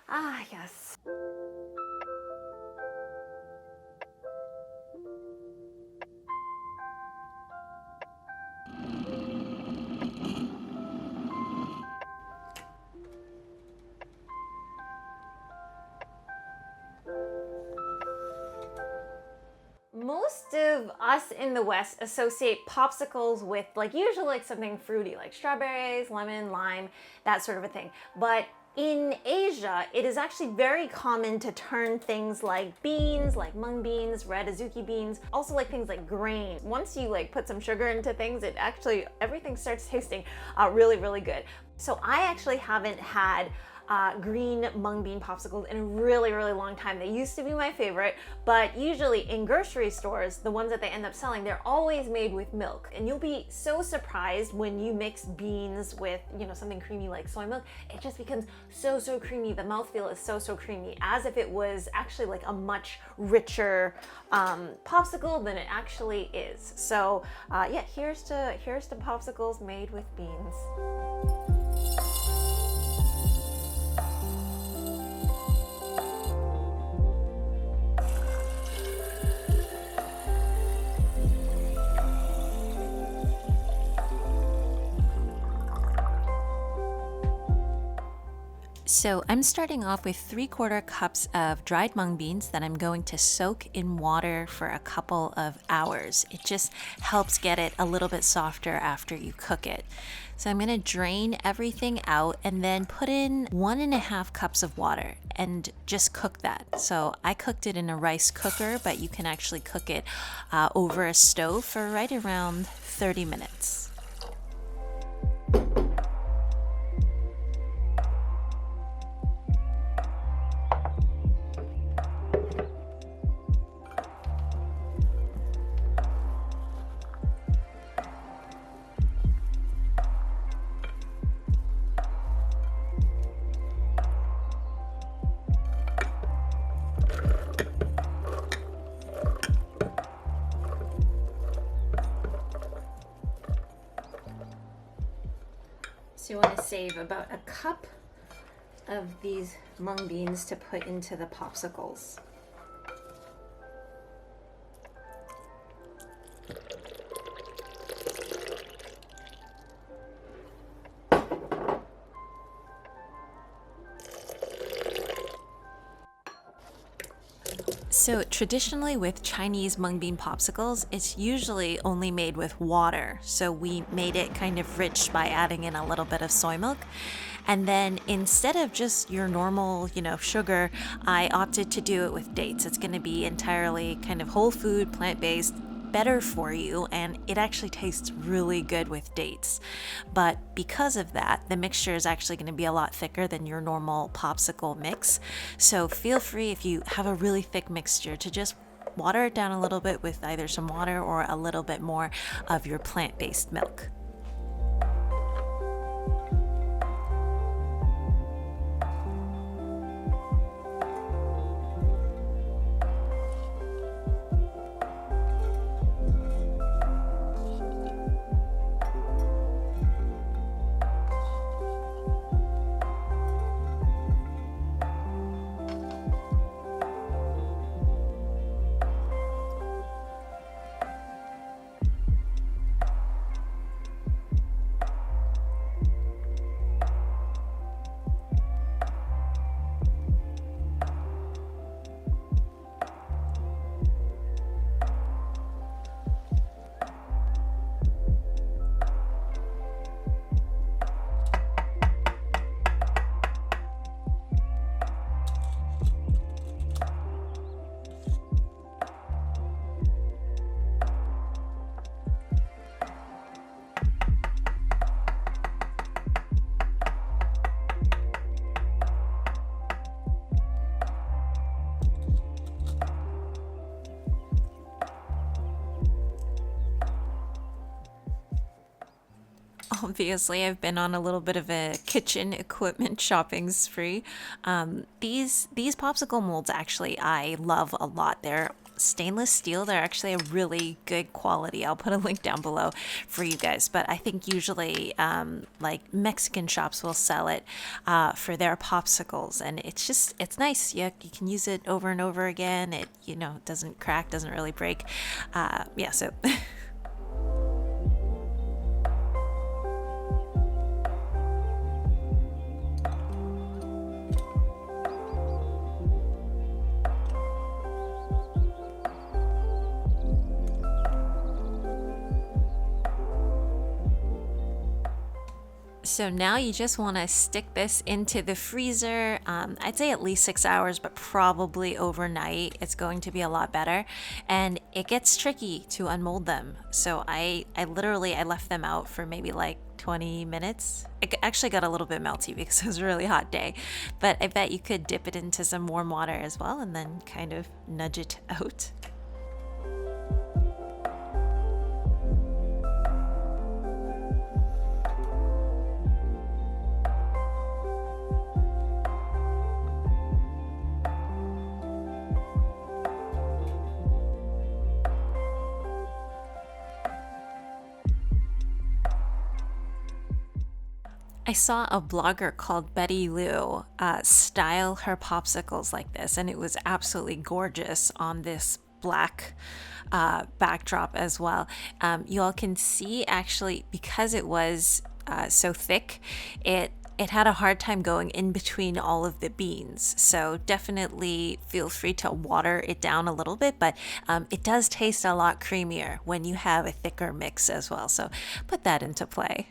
Ah, yes. Most of us in the West associate popsicles with usually something fruity like strawberries, lemon, lime, that sort of a thing. But in Asia, it is actually very common to turn things like beans, like mung beans, red azuki beans, also like things like grain. Once you put some sugar into things, everything starts tasting really, really good. So I actually haven't had green mung bean popsicles in a really, really long time. They used to be my favorite, but usually in grocery stores, the ones that they end up selling, they're always made with milk. And you'll be so surprised when you mix beans with, something creamy like soy milk. It just becomes so, so creamy. The mouthfeel is so, so creamy, as if it was actually like a much richer popsicle than it actually is. So yeah, here's to popsicles made with beans. So I'm starting off with 3/4 cups of dried mung beans that I'm going to soak in water for a couple of hours. It just helps get it a little bit softer after you cook it. So I'm going to drain everything out and then put in 1.5 cups of water and just cook that. So I cooked it in a rice cooker, but you can actually cook it over a stove for right around 30 minutes. So you want to save about a cup of these mung beans to put into the popsicles. So traditionally with Chinese mung bean popsicles, it's usually only made with water. So we made it kind of rich by adding in a little bit of soy milk. And then instead of just your normal, sugar, I opted to do it with dates. It's going to be entirely kind of whole food, plant-based, better for you, and it actually tastes really good with dates. But because of that, the mixture is actually going to be a lot thicker than your normal popsicle mix. So feel free, if you have a really thick mixture, to just water it down a little bit with either some water or a little bit more of your plant-based milk. Obviously, I've been on a little bit of a kitchen equipment shopping spree. These popsicle molds actually I love a lot. They're stainless steel. They're actually a really good quality. I'll put a link down below for you guys. But I think usually like Mexican shops will sell it for their popsicles, and it's nice. You can use it over and over again. It doesn't crack, doesn't really break. Yeah, so. So now you just want to stick this into the freezer. I'd say at least 6 hours, but probably overnight. It's going to be a lot better. And it gets tricky to unmold them. So I left them out for maybe like 20 minutes. It actually got a little bit melty because it was a really hot day. But I bet you could dip it into some warm water as well and then kind of nudge it out. I saw a blogger called Betty Lou style her popsicles like this, and it was absolutely gorgeous on this black backdrop as well. You all can see actually, because it was so thick, it had a hard time going in between all of the beans. So definitely feel free to water it down a little bit, but it does taste a lot creamier when you have a thicker mix as well. So put that into play.